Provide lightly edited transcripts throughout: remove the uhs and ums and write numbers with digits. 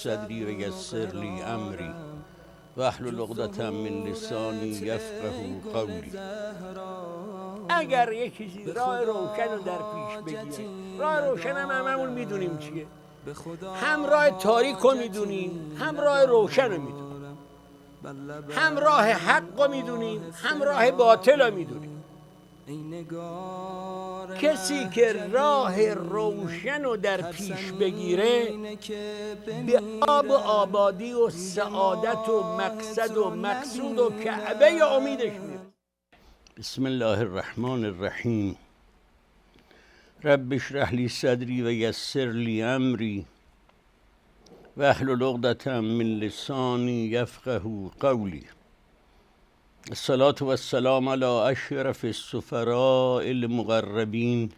صدری و یسر لی امری واحلل عقدة من لسانی یفقهوا قولی. اگر یه چیزی راه روشن رو در پیش بگیره، راه روشن هم هممون میدونیم چیه، هم راه تاریک رو میدونیم، هم راه روشن رو میدونیم، هم راه حق رو میدونیم، هم راه باطل رو میدونیم. کسی که راه روشن رو در پیش بگیره به آب و آبادی و سعادت و مقصد و مقصود و کعبه امیدش میره. بسم الله الرحمن الرحیم. رب اشرح لی صدری و یسر لی امری واحلل عقدة من لسانی یفقهوا قولی. الصلاة والسلام على اشرف السفراء المقربین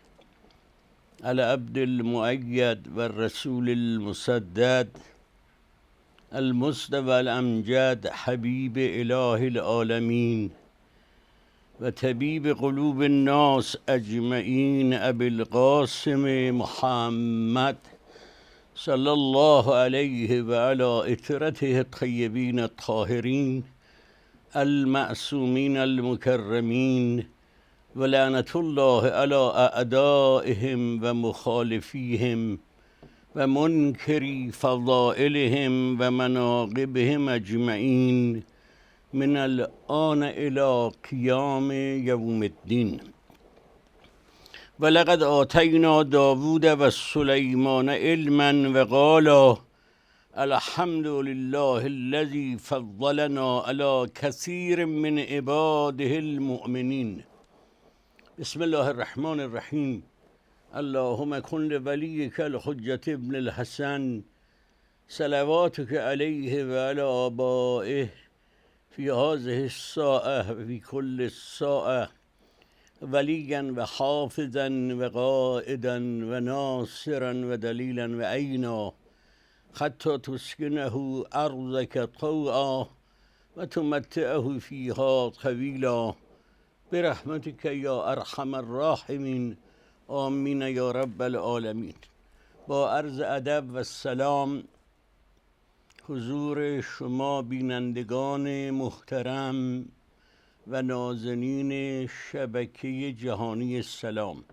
العبد المؤید و الرسول المسدد المصطفى الامجد حبیب اله العالمین و طبیب قلوب الناس اجمعین ابی القاسم محمد صلی الله علیه و علی اطرته الطیبین الطاهرین المعصومین المکرمین و لعنت الله علی اعدائهم و مخالفیهم و منکری فضائلهم و مناقبهم اجمعین من الآن الی قیام یوم الدین. و لقد آتینا داوود و سلیمان علما و قالا الحمد لله الذی فضلنا علی کثیر من عباده المؤمنین. بسم الله الرحمن الرحیم. اللهم کن لولیک الحجة ابن الحسن صلواتک علیه و علی آبائه فی هذه الساعة و فی کل ساعة ولیا و حافظا و قائدا و ناصرا و دلیلا و عینا حتی تسکنه ارضک طوعا و تمتعه فیها طویلا برحمتک یا ارحم الراحمین. آمین یا رب العالمین. با عرض ادب و سلام حضور شما بینندگان محترم و نازنین شبکه جهانی سلام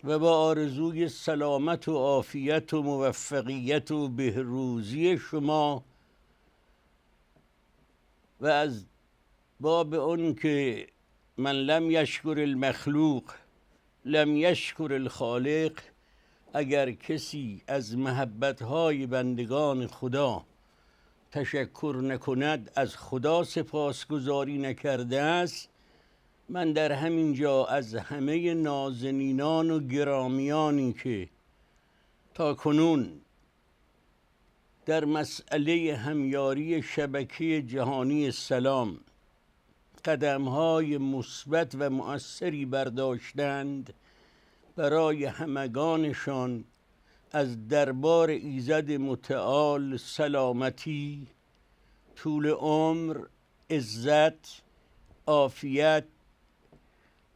و با آرزوی سلامت و عافیت و موفقیت و بهروزی شما و از باب اون که من لم یشکر المخلوق لم یشکر الخالق، اگر کسی از محبت‌های بندگان خدا تشکر نکند از خدا سپاسگزاری نکرده است. من در همین جا از همه نازنینان و گرامیانی که تا کنون در مسئله همیاری شبکه جهانی سلام قدم‌های مثبت و مؤثری برداشتند، برای همگانشان از دربار ایزد متعال سلامتی، طول عمر، عزت، عافیت،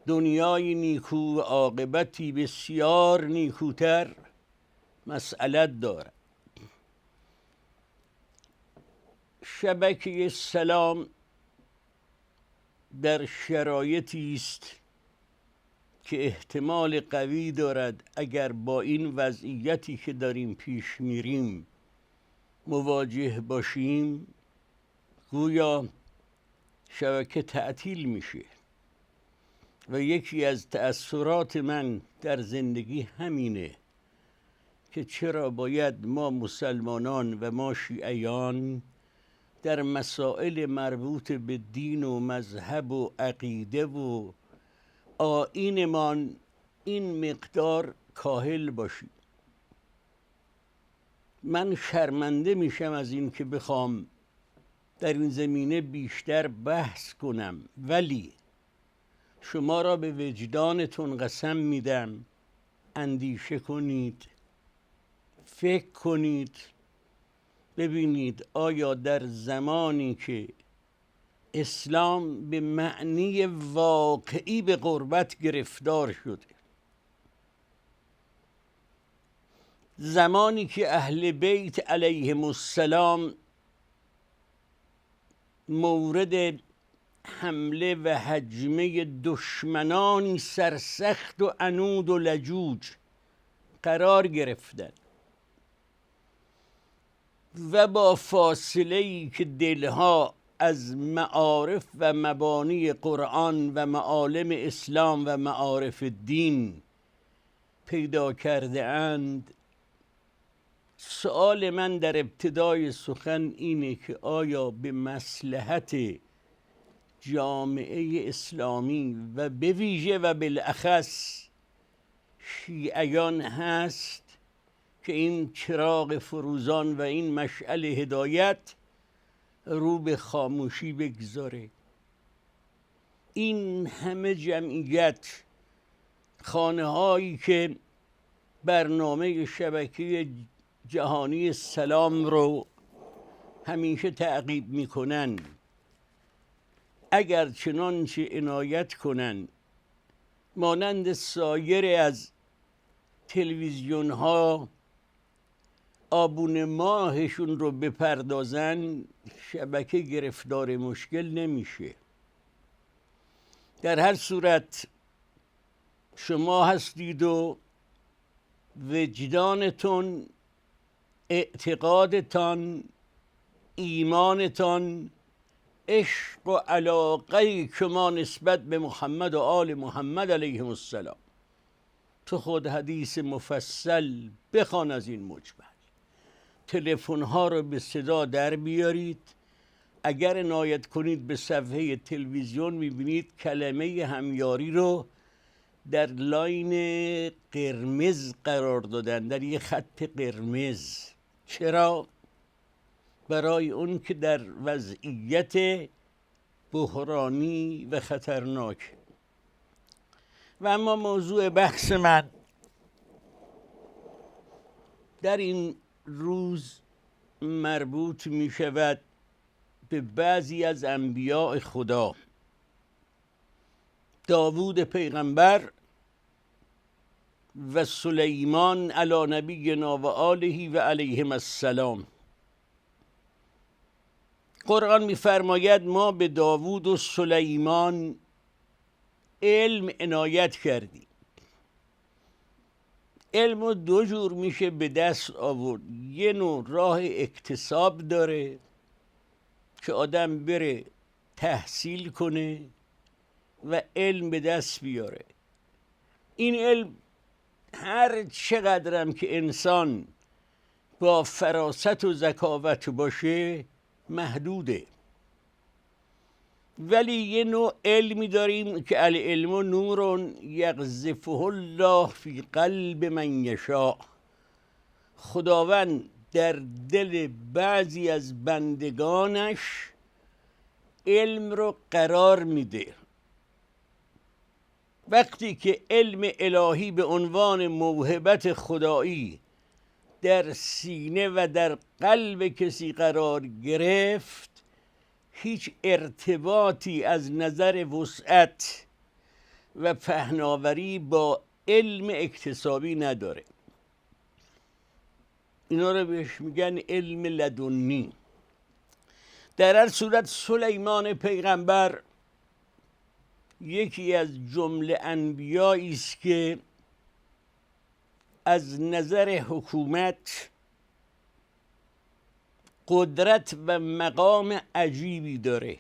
دنیای نیکو و عاقبتی بسیار نیکوتر مسئلت دارد. شبکه سلام در شرایطی است که احتمال قوی دارد اگر با این وضعیتی که داریم پیش میریم مواجه باشیم گویا شبکه تعطیل میشه. و یکی از تأثیرات من در زندگی همینه که چرا باید ما مسلمانان و ما شیعیان در مسائل مربوط به دین و مذهب و عقیده و آیینمان این مقدار کاهل باشیم. من شرمنده میشم از این که بخوام در این زمینه بیشتر بحث کنم، ولی شما را به وجدانتون قسم میدم اندیشه کنید، فکر کنید، ببینید آیا در زمانی که اسلام به معنی واقعی به غربت گرفتار شده، زمانی که اهل بیت علیهم السلام مورد حمله و هجمه دشمنانی سرسخت و عنود و لجوج قرار گرفتند و با فاصله‌ای که دلها از معارف و مبانی قرآن و معالم اسلام و معارف دین پیدا کرده اند، سؤال من در ابتدای سخن اینه که آیا به مصلحت جامعه اسلامی و به ویژه و بالاخص شیعیان هست که این چراغ فروزان و این مشعل هدایت رو به خاموشی بگذاره؟ این همه جمعیت، خانه هایی که برنامه شبکه جهانی سلام رو همیشه تعقیب میکنن، اگر چنانچه عنایت کنن مانند سایر از تلویزیون ها آبون ماهشون رو بپردازن، شبکه گرفتار مشکل نمیشه. در هر صورت شما هستید و وجدانتون، اعتقادتان، ایمانتان، عشق و علاقه شما نسبت به محمد و آل محمد علیهم السلام. تو خود حدیث مفصل بخوان از این مجمل. تلفن ها رو به صدا در بیارید. اگر عنایت کنید به صفحه تلویزیون میبینید کلمه همیاری رو در لاین قرمز قرار دادن، در یه خط قرمز. چرا؟ برای اون که در وضعیت بحرانی و خطرناک. و اما موضوع بحث من در این روز مربوط می شود به بعضی از انبیاء خدا. داوود پیغمبر و سلیمان علی نبینا و آله و علیهم السلام. قرآن می‌فرماید ما به داوود و سلیمان علم عنایت کردیم. علم رو دو جور میشه به دست آورد. یه نوع راه اکتساب داره که آدم بره تحصیل کنه و علم به دست بیاره. این علم هر چقدرم که انسان با فراست و ذکاوت باشه محدوده. ولی یه نوع علمی داریم که العلم نور یقذفه الله فی قلب من یشاء. خداوند در دل بعضی از بندگانش علم رو قرار میده. وقتی که علم الهی به عنوان موهبت خدایی در سینه و در قلب کسی قرار گرفت، هیچ ارتباطی از نظر وسعت و پهناوری با علم اکتسابی نداره. اینا رو بهش میگن علم لدنی. در هر صورت سلیمان پیغمبر یکی از جمله انبیایی است که از نظر حکومت قدرت و مقام عجیبی داره.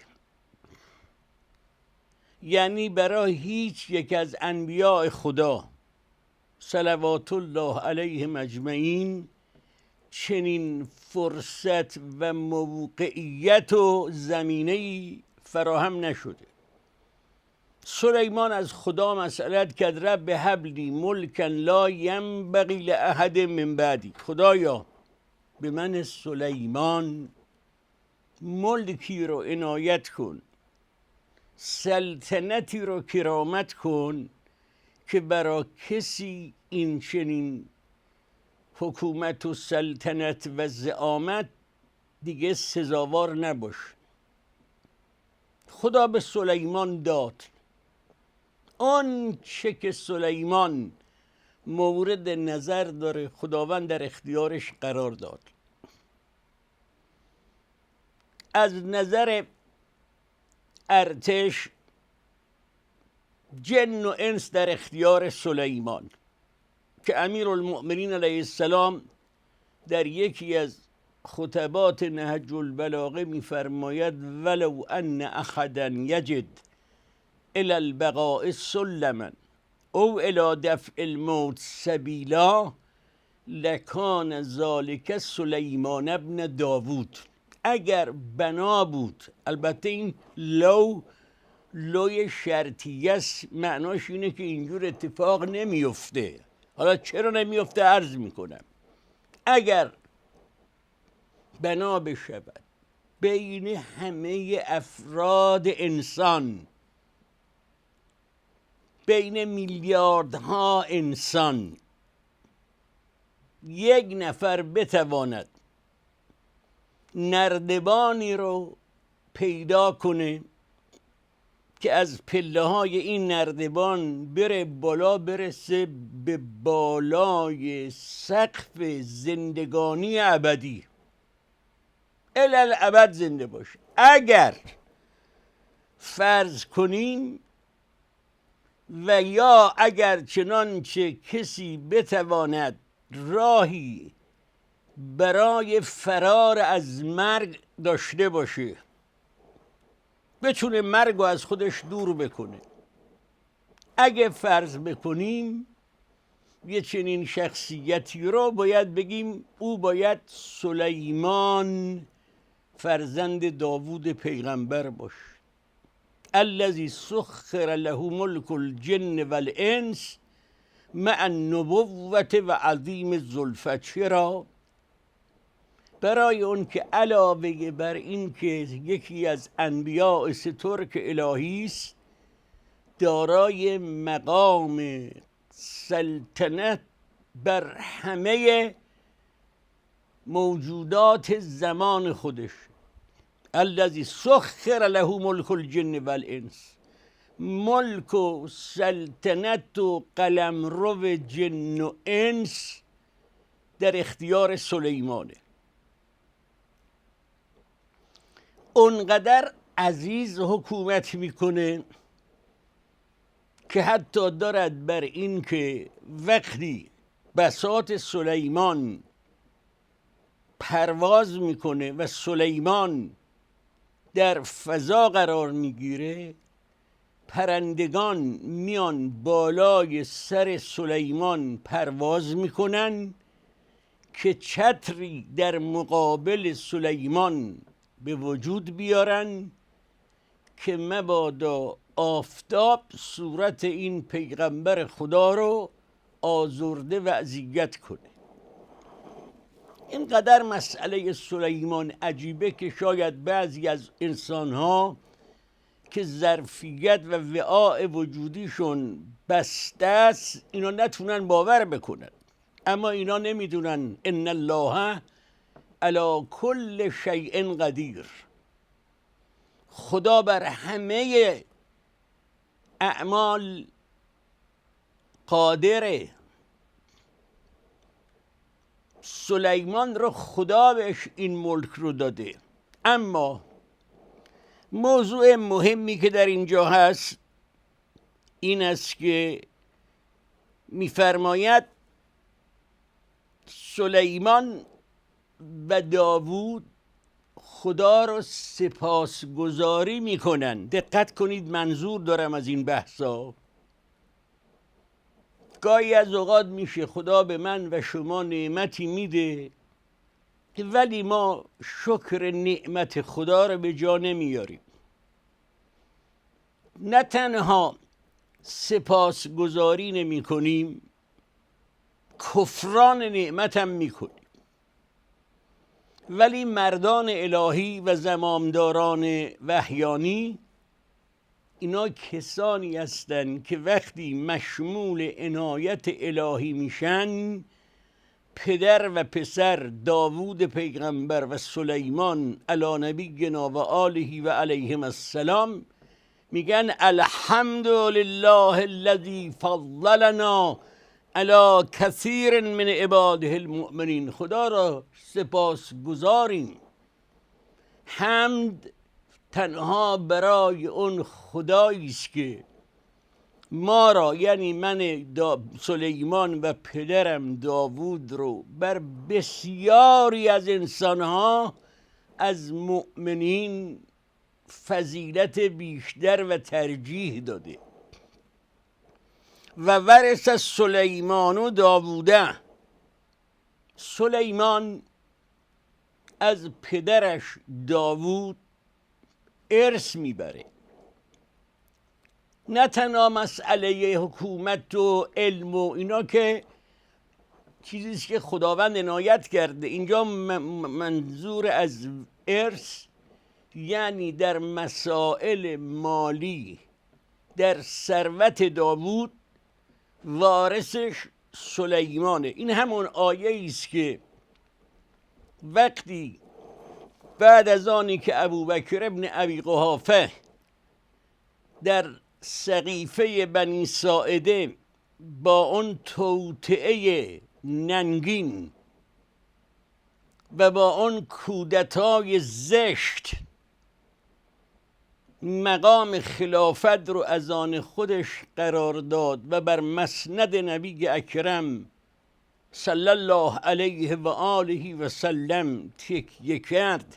یعنی برای هیچ یک از انبیاء خدا صلوات الله علیهم اجمعین چنین فرصت و موقعیت و زمینه‌ای فراهم نشده. سلیمان از خدا مسئلت کرد رب هب لی ملکا لا ینبغی لاحد من بعدی. خدایا به من سلیمان ملکی رو عنایت کن، سلطنتی رو کرامت کن که برای کسی این چنین حکومت و سلطنت و زعامت دیگه سزاوار نباشه. خدا به سلیمان داد. آن چه که سلیمان مورد نظر داره، خداوند در اختیارش قرار داد. از نظر ارتش جن و انس در اختیار سلیمان که امیرالمؤمنین علیه السلام در یکی از خطبات نهج البلاغه می‌فرماید ولو ان احدا یجد الی البقاء سلما او الی دفع الموت سبیلا لکان ذلک سلیمان ابن داوود. اگر بنا بود، البته این لوی شرطیه است، معناش اینه که اینجور اتفاق نمیفته. حالا چرا نمیفته عرض میکنم. اگر بنا بشود بین همه افراد انسان، بین میلیاردها انسان، یک نفر بتواند نردبانی رو پیدا کنه که از پله های این نردبان بره بالا، برسه به بالای سقف زندگانی ابدی، الالابد زنده باشه. اگر فرض کنیم و یا اگر چنانچه کسی بتواند راهی برای فرار از مرگ داشته باشه، بتونه مرگ رو از خودش دور بکنه، اگه فرض بکنیم یه چنین شخصیتی رو باید بگیم او باید سلیمان فرزند داوود پیغمبر باشه. الذی سخر له ملک الجن والانس مع النبوة و عظیم الزلفه. چرا؟ برای اون که علاوه بر این که یکی از انبیاء سترک الهی است، دارای مقام سلطنت بر همه موجودات زمان خودش. الذی سخر له ملک الجن والانس، ملک و سلطنت و قلمرو جن و انس در اختیار سلیمانه. اونقدر عزیز حکومت میکنه که حتی دارد بر این که وقتی بساط سلیمان پرواز میکنه و سلیمان در فضا قرار میگیره، پرندگان میان بالای سر سلیمان پرواز میکنن که چتری در مقابل سلیمان به وجود بیارن که مبادا آفتاب صورت این پیغمبر خدا رو آزرده و اذیت کنه. اینقدر مسئله سلیمان عجیبه که شاید بعضی از انسانها که ظرفیت و وعاء وجودیشون بسته است اینا نتونن باور بکنن. اما اینا نمیدونن ان الله علی کل شیء قدیر، خدا بر همه اعمال قادره. سلیمان رو خدا بهش این ملک رو داده. اما موضوع مهمی که در اینجا هست این است که می‌فرماید سلیمان و داوود خدا رو سپاسگزاری میکنن. دقت کنید منظور دارم از این بحثا. گاهی از اوقات میشه خدا به من و شما نعمتی میده ولی ما شکر نعمت خدا رو به جا نمیاریم. نه تنها سپاسگزاری نمی کنیم، کفران نعمت هم می کنیم. ولی مردان الهی و زمامداران وحیانی اینا کسانی هستند که وقتی مشمول عنایت الهی میشن، پدر و پسر داوود پیغمبر و سلیمان علی نبینا و آله و علیهم السلام میگن الحمد لله الذی فضلنا علی کثیر من عباده المؤمنین، خدا را سپاس گزاریم. حمد تنها برای اون خدایی است که ما را، یعنی من سلیمان و پدرم داوود رو، بر بسیاری از انسانها از مؤمنین فضیلت بیشتر و ترجیح داده. و ورث سلیمان و داووده، سلیمان از پدرش داوود ارث میبره. نه تنها مسئله حکومت و علم و اینا که چیزیست که خداوند عنایت کرده، اینجا منظور از ارث یعنی در مسائل مالی، در ثروت داوود وارثش سلیمانه. این همون آیه است که وقتی بعد از آنی که ابوبکر ابن ابی قحافه در سقیفه بنی ساعده با اون توطئه ننگین و با اون کودتای زشت مقام خلافت رو از آن خودش قرار داد و بر مسند نبی اکرم صلی الله علیه و آله و سلم تکیه کرد،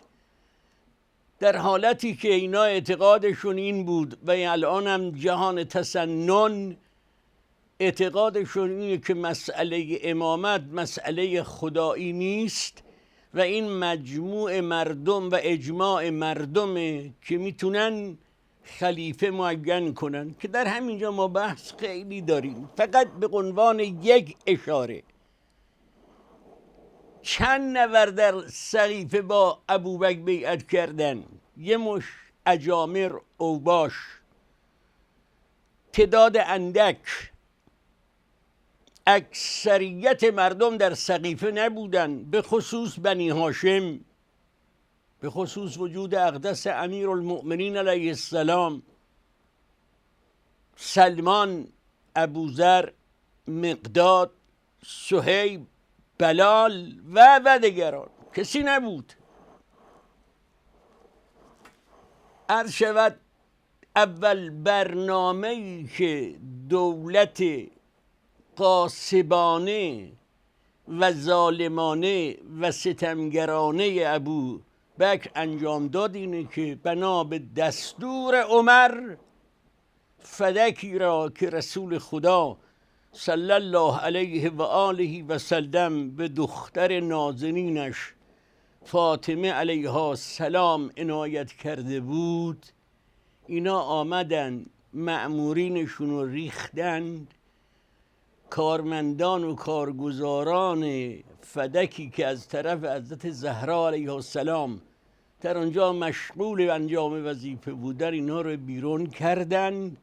در حالتی که اینا اعتقادشون این بود و الان هم جهان تسنن اعتقادشون اینه که مسئله امامت مسئله خدایی نیست و این مجموع مردم و اجماع مردمه که میتونن خلیفه معین کنن، که در همینجا ما بحث خیلی داریم. فقط به عنوان یک اشاره، چند نفر در سقیفه با ابوبکر بیعت کردن؟ یه مش اجامر اوباش، تعداد اندک. اکثریت مردم در سقیفه نبودن، به خصوص بنی هاشم، به خصوص وجود اقدس امیر المؤمنین علیه السلام، سلمان، ابوذر، مقداد، صهیب، بلال و دیگران. کسی نبود. عرض شود اول برنامه‌ای که دولت غاصبانه و ظالمانه و ستمگرانه ابو بکر انجام داد اینه که بنا به دستور عمر فدکی را که رسول خدا صلی الله علیه و آله و سلم به دختر نازنینش فاطمه علیها السلام عنایت کرده بود، اینا آمدن مأمورینشون رو ریختند. کارمندان و کارگزاران فدکی که از طرف حضرت زهرا علیها السلام در آنجا مشغول انجام وظیفه بودن، اینا رو بیرون کردن،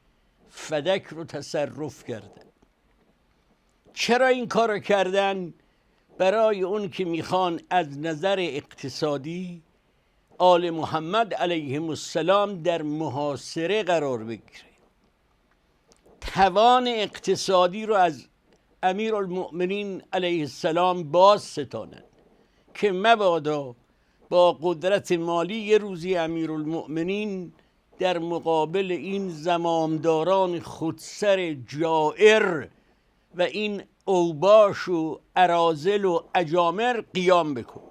فدک رو تصرف کردن. چرا این کار رو کردن؟ برای اون که میخوان از نظر اقتصادی آل محمد علیهم السلام در محاصره قرار بگیره، توان اقتصادی رو از امیر المؤمنین علیه السلام باز ستانند که مبادا با قدرت مالی یه روزی امیر المؤمنین در مقابل این زمامداران خودسر جائر و این اوباش و اراذل و اجامر قیام بکن.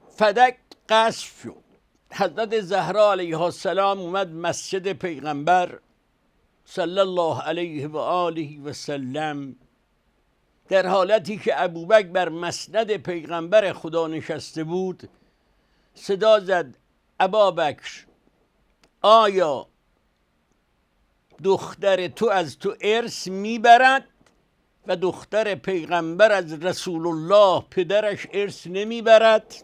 فدک غصب شد. حضرت زهرا علیها السلام اومد مسجد پیغمبر صلی الله علیه و آله و سلم، در حالتی که ابوبکر بر مسند پیغمبر خدا نشسته بود، صدا زد: ابابکر، آیا دختر تو از تو ارث میبرد و دختر پیغمبر از رسول الله پدرش ارث نمیبرد؟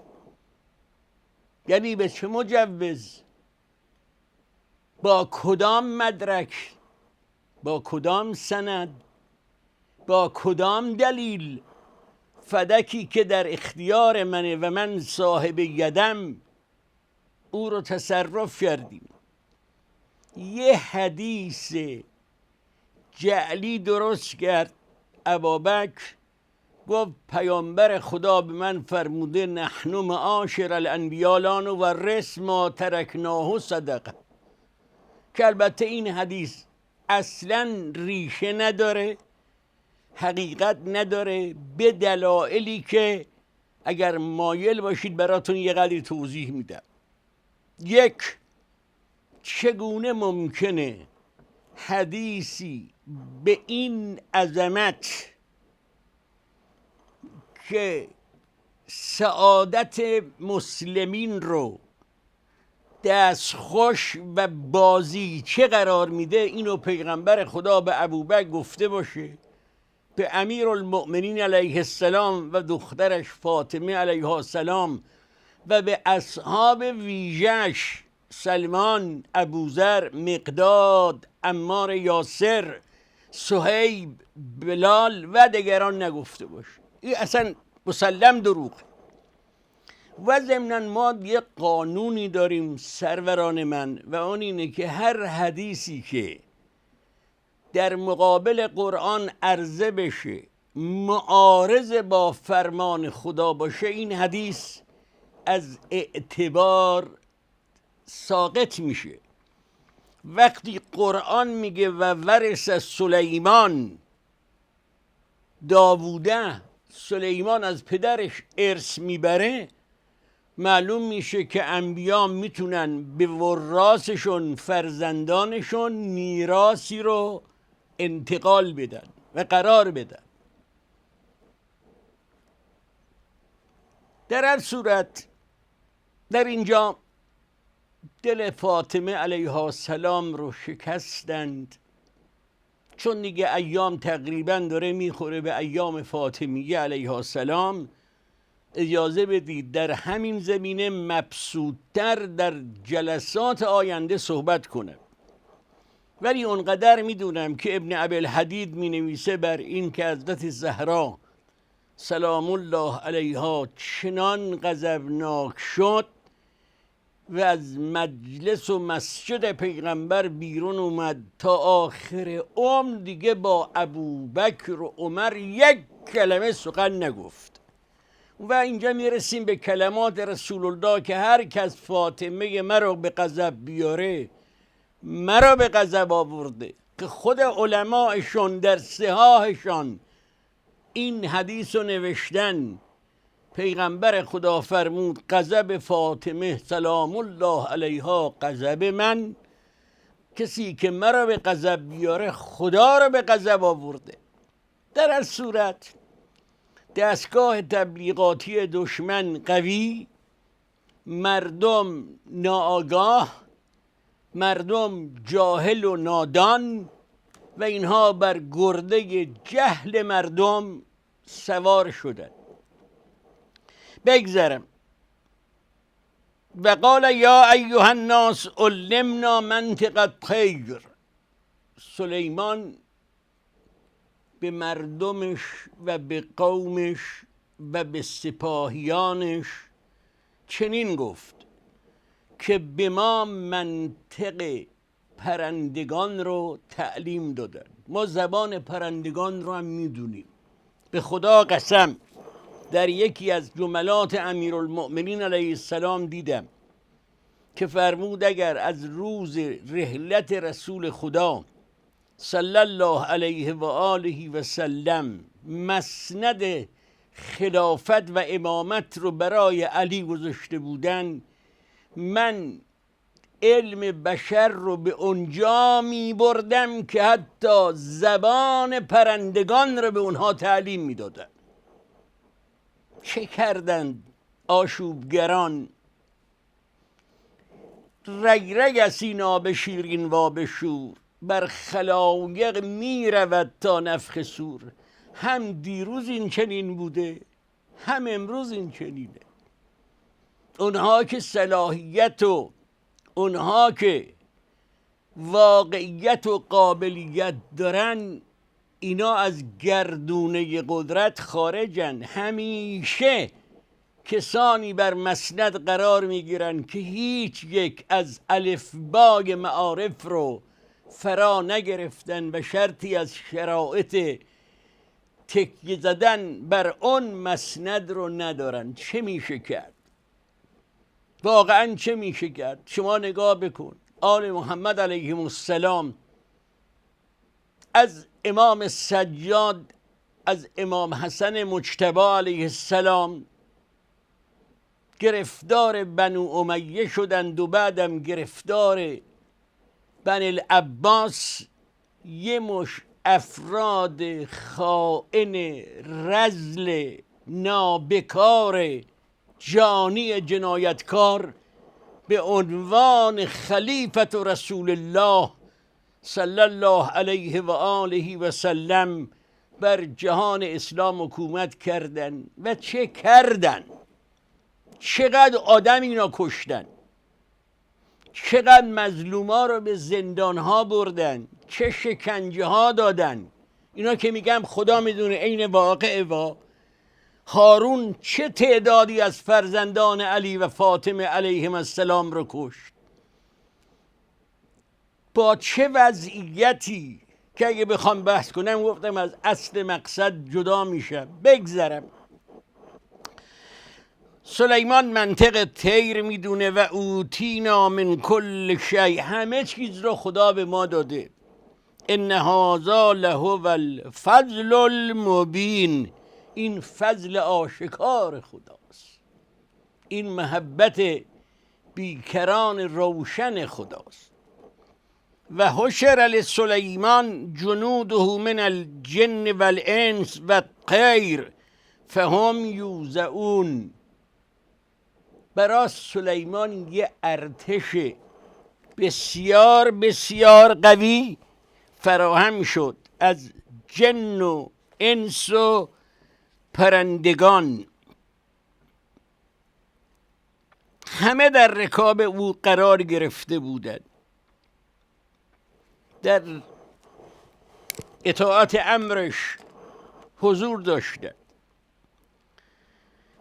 یعنی به چه مجوز، با کدام مدرک، با کدام سند، با کدام دلیل فدکی که در اختیار منه و من صاحب یدم او رو تصرف کردیم؟ یه حدیث جعلی درست کرد. ابابکر گفت پیامبر خدا به من فرموده نحن معاشر الانبیا لا نورث ما ترکناه صدقه، که البته این حدیث اصلا ریشه نداره، حقیقت نداره، به دلایلی که اگر مایل باشید براتون یه قدری توضیح میدم. یک، چگونه ممکنه حدیثی به این عظمت که سعادت مسلمین رو دستخوش و بازیچه قرار میده، اینو پیغمبر خدا به ابوبکر گفته باشه، به امیرالمؤمنین علیه السلام و دخترش فاطمه علیه السلام و به اصحاب ویژه‌اش سلمان، ابوذر، مقداد، عمار یاسر، صهیب، بلال و دیگران نگفته باشه. این اصلا مسلم دروغ. و ضمناً ما یه قانونی داریم سروران من، و اون اینه که هر حدیثی که در مقابل قرآن عرضه بشه معارض با فرمان خدا باشه، این حدیث از اعتبار ساقط میشه. وقتی قرآن میگه و ورث سلیمان داووده، سلیمان از پدرش ارث میبره، معلوم میشه که انبیا میتونن به ورثشون، فرزندانشون، میراثی رو انتقال بدن و قرار بدن. در هر صورت در اینجا دل فاطمه علیها السلام رو شکستند، چون دیگه ایام تقریبا داره میخوره به ایام فاطمیه علیها السلام. اجازه بدید در همین زمینه مبسوطتر در جلسات آینده صحبت کنم، ولی اونقدر میدونم که ابن ابی‌الحدید می نویسه بر این که حضرت زهرا سلام الله علیها چنان غضبناک شد و از مجلس و مسجد پیغمبر بیرون اومد تا آخر عمر دیگه با ابوبکر و عمر یک کلمه سخن نگفت. و اینجا میرسیم به کلمات رسول الله که هر کس فاطمه مرا به غضب بیاره مرا به غضب آورده، که خود علمایشون در صحاحشان این حدیث رو نوشتن. پیغمبر خدا فرمود غضب فاطمه سلام الله علیها غضب من، کسی که مرا به غضب بیاره خدا رو به غضب آورده. در هر صورت دستگاه تبلیغاتی دشمن قوی، مردم ناآگاه، مردم جاهل و نادان، و اینها بر گرده جهل مردم سوار شدند. بگذرم. و قال یا ایها الناس علمنا منطق الطیر. سلیمان به مردمش و به قومش و به سپاهیانش چنین گفت که به ما منطق پرندگان رو تعلیم دادن. ما زبان پرندگان رو هم میدونیم. به خدا قسم در یکی از جملات امیرالمؤمنین علیه السلام دیدم که فرمود اگر از روز رحلت رسول خدا صلی الله علیه و آله و سلم مسند خلافت و امامت رو برای علی گذاشته بودن، من علم بشر رو به اونجا می بردم که حتی زبان پرندگان رو به اونها تعلیم می دادم. چه کردند آشوبگران؟ رگ رگ از این آب شیرین و آب شور، بر خلایق می رود تا نفخ صور. هم دیروز این چنین بوده، هم امروز این چنینه. اونها که صلاحیت و اونها که واقعیت و قابلیت دارن، اینا از گردونه قدرت خارجن. همیشه کسانی بر مسند قرار میگیرن که هیچ یک از الفبای معارف رو فرا نگرفتن و شرطی از شرایط تکیه زدن بر اون مسند رو ندارن. چه میشه کرد؟ واقعا چه میشه کرد؟ شما نگاه بکن، آل محمد علیهم السلام از امام سجاد، از امام حسن مجتبی علیه السلام گرفتار بنو امیه شدند و بعدم گرفتار بنی العباس. یه مش افراد خائن رذل نابکار جانی جنایتکار به عنوان خلیفت رسول الله صلی الله علیه و آله و سلم بر جهان اسلام حکومت کردن. و چه کردن؟ چقدر آدم اینا کشتن، چقدر مظلوما رو به زندان ها بردن، چه شکنجه ها دادن. اینا که میگم خدا میدونه عین واقعه. هارون چه تعدادی از فرزندان علی و فاطمه علیهم السلام رو کشت، با چه وضعیتی که اگه بخوام بحث کنم گفتم از اصل مقصد جدا میشم. بگذرم. سلیمان منطق طیر میدونه و اوتینا من کل شیء، همه چیز رو خدا به ما داده. ان هذا لهو الفضل المبین، این فضل آشکار خداست، این محبت بیکران روشن خداست. و حشر لسلیمان جنوده من الجن والانس والطیر فهم یوزعون. برای سلیمان یه ارتش بسیار بسیار قوی فراهم شد از جن و انس و پرندگان. همه در رکاب او قرار گرفته بودند، در اطاعت امرش حضور داشتند.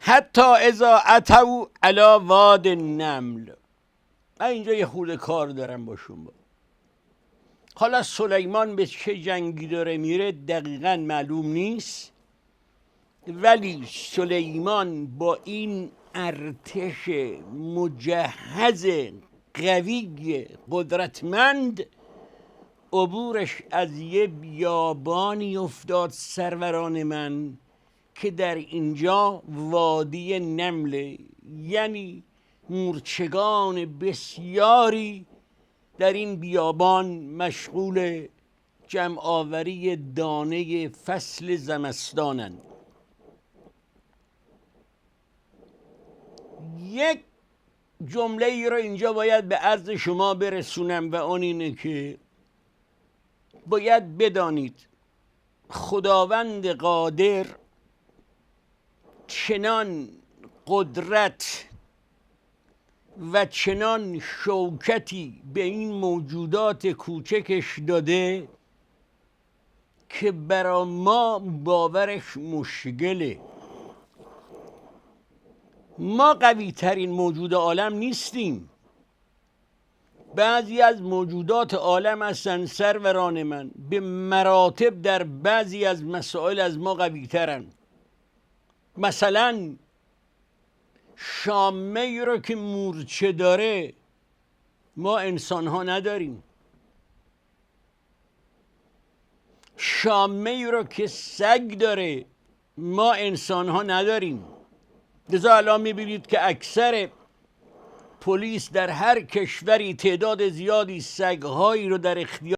حتی اذا اتوا علی واد النمل. من اینجا یه خورده کار دارم با شما. حالا سلیمان به چه جنگی داره میره دقیقا معلوم نیست، ولی سلیمان با این ارتش مجهز قوی قدرتمند عبورش از یه بیابانی افتاد سروران من که در اینجا وادی نمله، یعنی مورچگان بسیاری در این بیابان مشغول جمع آوری دانه فصل زمستانند. یک جمله ای رو اینجا باید به عرض شما برسونم و اون اینه که باید بدانید خداوند قادر چنان قدرت و چنان شوکتی به این موجودات کوچکش داده که برا ما باورش مشکله. ما قوی ترین موجود عالم نیستیم. بعضی از موجودات عالم هستن سروران من به مراتب در بعضی از مسائل از ما قوی ترن. مثلا شامه ای رو که مورچه داره ما انسان ها نداریم. شامه ای رو که سگ داره ما انسان ها نداریم. لذا الان میبینید که اکثر پلیس در هر کشوری تعداد زیادی سگهایی رو در اختیار